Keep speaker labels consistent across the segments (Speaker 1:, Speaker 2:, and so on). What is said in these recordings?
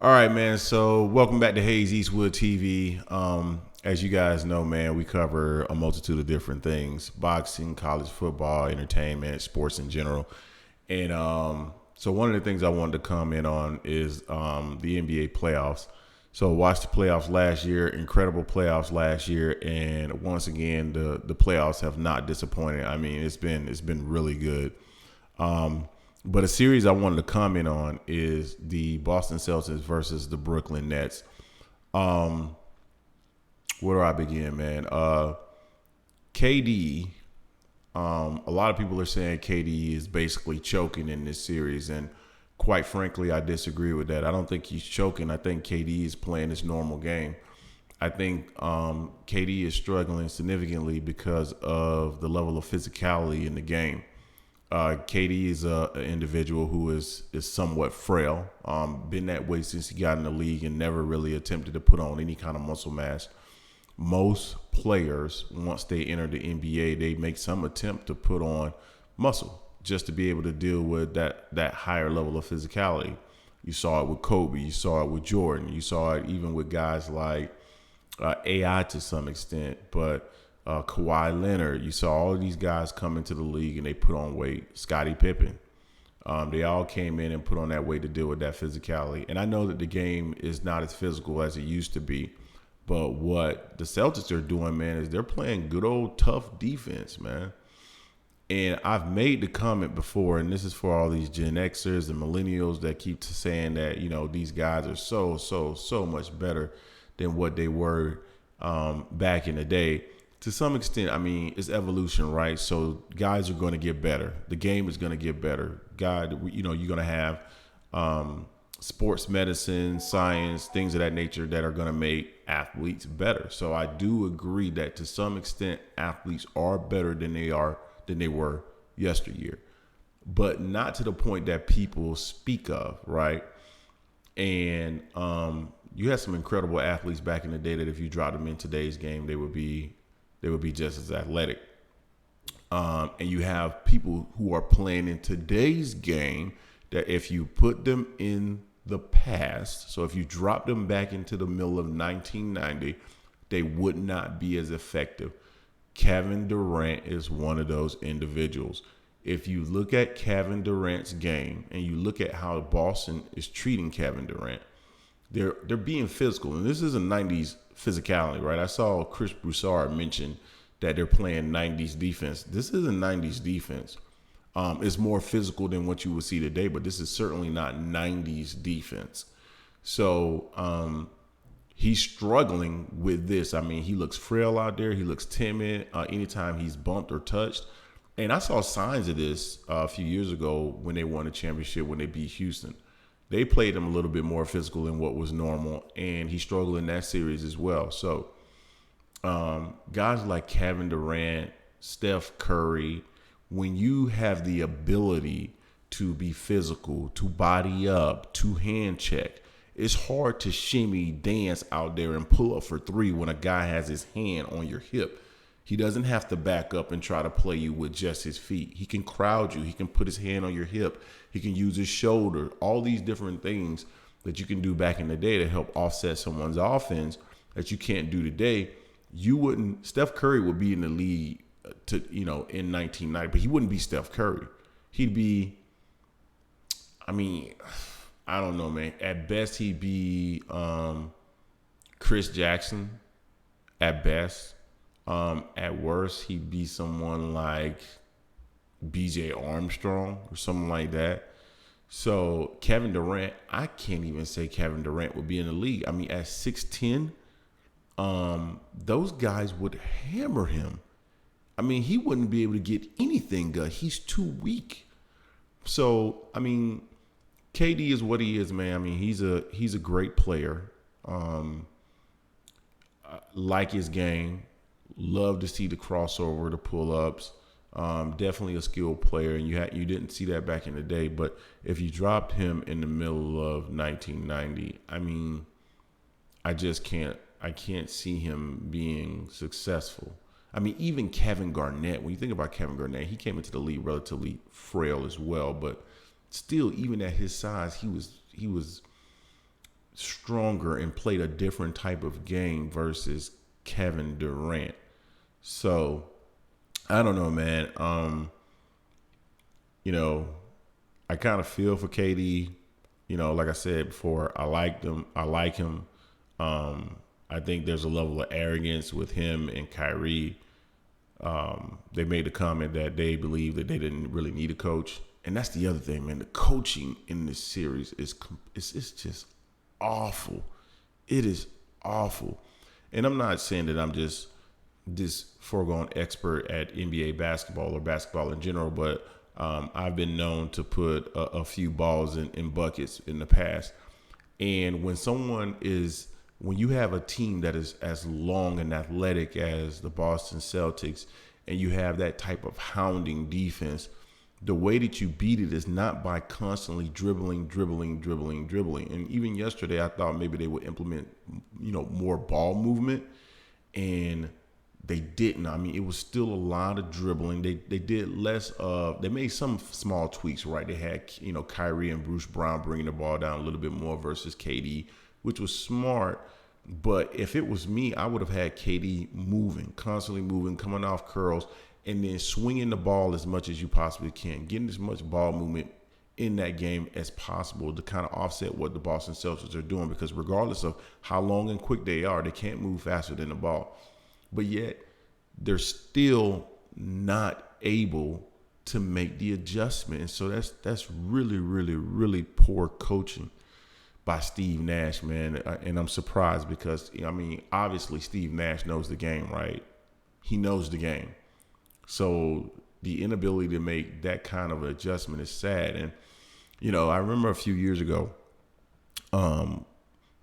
Speaker 1: All right, man. So, welcome back to HazeEastwood TV. As you guys know, man, we cover a multitude of different things: boxing, college football, entertainment, sports in general. And so, one of the things I wanted to comment on is the NBA playoffs. So, watched the playoffs last year, incredible playoffs last year, and once again, the playoffs have not disappointed. I mean, it's been really good. But a series I wanted to comment on is the Boston Celtics versus the Brooklyn Nets. Where do I begin, man? KD. A lot of people are saying KD is basically choking in this series, and quite frankly, I disagree with that. I don't think he's choking. I think KD is playing his normal game. I think KD is struggling significantly because of the level of physicality in the game. KD is an individual who is somewhat frail. Been that way since he got in the league and never really attempted to put on any kind of muscle mass. Most players, once they enter the NBA, they make some attempt to put on muscle just to be able to deal with that higher level of physicality. You saw it with Kobe. You saw it with Jordan. You saw it even with guys like AI to some extent, but Kawhi Leonard. You saw all of these guys come into the league and they put on weight. Scottie Pippen. They all came in and put on that weight to deal with that physicality. And I know that the game is not as physical as it used to be, but what the Celtics are doing, man, is they're playing good old tough defense, man. And I've made the comment before, and this is for all these Gen Xers and millennials that keep saying that, these guys are so much better than what they were back in the day. To some extent, I mean, it's evolution, right? So guys are going to get better. The game is going to get better. You're going to have sports medicine, science, things of that nature that are going to make athletes better. So I do agree that to some extent, athletes are better than they were yesteryear, but not to the point that people speak of, right? And you had some incredible athletes back in the day that if you dropped them in today's game, they would be just as athletic. And you have people who are playing in today's game that if you put them in the past, so if you drop them back into the middle of 1990, they would not be as effective. Kevin Durant is one of those individuals. If you look at Kevin Durant's game and you look at how Boston is treating Kevin Durant, they're being physical. And this is a 90s physicality, right? I saw Chris Broussard mention that they're playing 90s defense. This is a 90s defense. It's more physical than what you would see today, but this is certainly not 90s defense. So he's struggling with this. I mean, he looks frail out there. He looks timid anytime he's bumped or touched. And I saw signs of this a few years ago when they won a championship when they beat Houston. They played him a little bit more physical than what was normal, and he struggled in that series as well. So guys like Kevin Durant, Steph Curry, when you have the ability to be physical, to body up, to hand check, it's hard to shimmy dance out there and pull up for three when a guy has his hand on your hip. He doesn't have to back up and try to play you with just his feet. He can crowd you. He can put his hand on your hip. He can use his shoulder. All these different things that you can do back in the day to help offset someone's offense that you can't do today. Steph Curry would be in the league in 1990, but he wouldn't be Steph Curry. He'd be, I don't know, man. At best, he'd be Chris Jackson. At best. At worst, he'd be someone like BJ Armstrong or something like that. So Kevin Durant, I can't even say Kevin Durant would be in the league. I mean, at 6'10", those guys would hammer him. I mean, he wouldn't be able to get anything done. He's too weak. So, I mean, KD is what he is, man. I mean, he's a great player. Like his game. Love to see the crossover, the pull-ups. Definitely a skilled player, and you didn't see that back in the day. But if you dropped him in the middle of 1990, I mean, I can't see him being successful. I mean, even Kevin Garnett, when you think about Kevin Garnett, he came into the league relatively frail as well, but still, even at his size, he was stronger and played a different type of game versus Kevin Durant. So I don't know, man. You know, I kind of feel for KD. You know, like I said before, I like them. I like him. I think there's a level of arrogance with him and Kyrie. They made the comment that they believe that they didn't really need a coach, and that's the other thing, man. The coaching in this series is it's just awful. It is awful, and I'm not saying that I'm just this foregone expert at NBA basketball or basketball in general, but I've been known to put a few balls in buckets in the past. And when you have a team that is as long and athletic as the Boston Celtics, and you have that type of hounding defense, the way that you beat it is not by constantly dribbling. And even yesterday, I thought maybe they would implement, more ball movement, and they didn't. I mean, it was still a lot of dribbling. They did less of. They made some small tweaks, right? They had Kyrie and Bruce Brown bringing the ball down a little bit more versus KD, which was smart. But if it was me, I would have had KD constantly moving, coming off curls, and then swinging the ball as much as you possibly can, getting as much ball movement in that game as possible to kind of offset what the Boston Celtics are doing. Because regardless of how long and quick they are, they can't move faster than the ball. But yet, they're still not able to make the adjustment. And so that's really, really, really poor coaching by Steve Nash, man. And I'm surprised because, obviously Steve Nash knows the game, right? He knows the game. So the inability to make that kind of adjustment is sad. And, I remember a few years ago,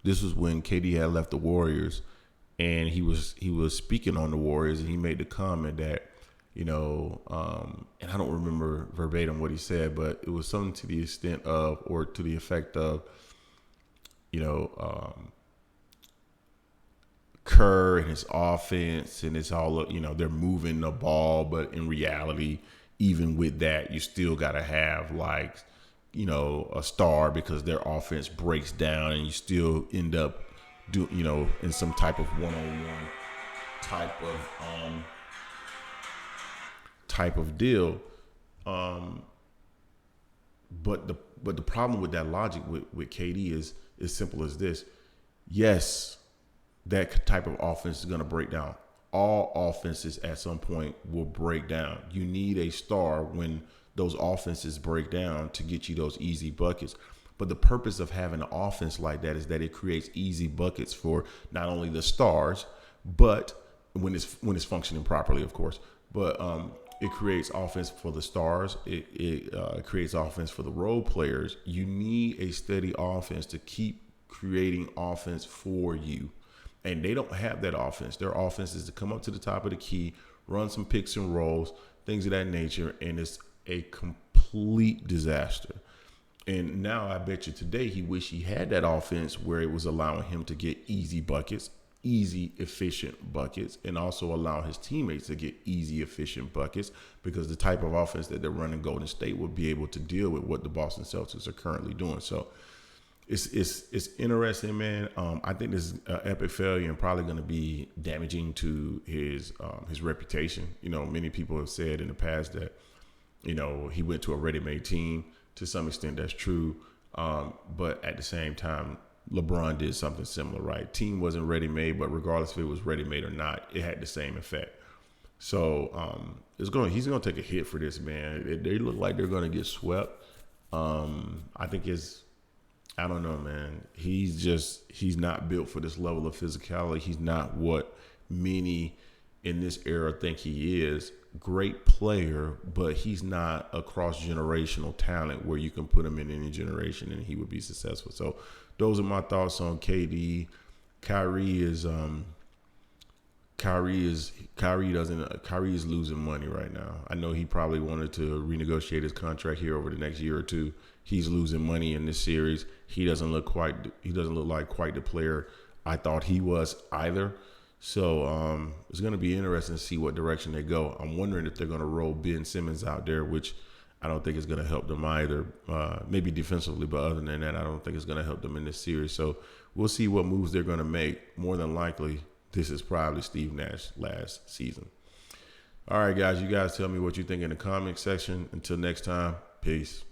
Speaker 1: this was when KD had left the Warriors, and he was speaking on the Warriors, and he made the comment that, and I don't remember verbatim what he said, but it was something to the extent of, or to the effect of, Kerr and his offense, and it's all, they're moving the ball, but in reality, even with that, you still got to have a star, because their offense breaks down, and you still end up in some type of one-on-one type of deal. But the problem with that logic with KD is as simple as this. Yes, that type of offense is going to break down. All offenses at some point will break down. You need a star when those offenses break down to get you those easy buckets. But the purpose of having an offense like that is that it creates easy buckets for not only the stars, but when it's functioning properly, of course. But it creates offense for the stars. It creates offense for the role players. You need a steady offense to keep creating offense for you. And they don't have that offense. Their offense is to come up to the top of the key, run some picks and rolls, things of that nature, and it's a complete disaster. And now I bet you today he wish he had that offense where it was allowing him to get easy buckets, easy, efficient buckets, and also allow his teammates to get easy, efficient buckets, because the type of offense that they're running Golden State will be able to deal with what the Boston Celtics are currently doing. So it's interesting, man. I think this is an epic failure and probably going to be damaging to his reputation. Many people have said in the past that, he went to a ready-made team. To some extent, that's true. But at the same time, LeBron did something similar, right? Team wasn't ready-made, but regardless if it was ready-made or not, it had the same effect. So he's going to take a hit for this, man. They look like they're going to get swept. I think I don't know, man. He's not built for this level of physicality. He's not what many in this era think he is. Great player, but he's not a cross-generational talent where you can put him in any generation and he would be successful. So those are my thoughts on KD. Kyrie is losing money right now. I know he probably wanted to renegotiate his contract here over the next year or two. He's losing money in this series. He doesn't look like quite the player I thought he was either. So it's going to be interesting to see what direction they go. I'm wondering if they're going to roll Ben Simmons out there, which I don't think it's going to help them either. Maybe defensively, but other than that, I don't think it's going to help them in this series. So we'll see what moves they're going to make. More than likely, this is probably Steve Nash's last season. All right, guys, you guys tell me what you think in the comment section. Until next time, peace.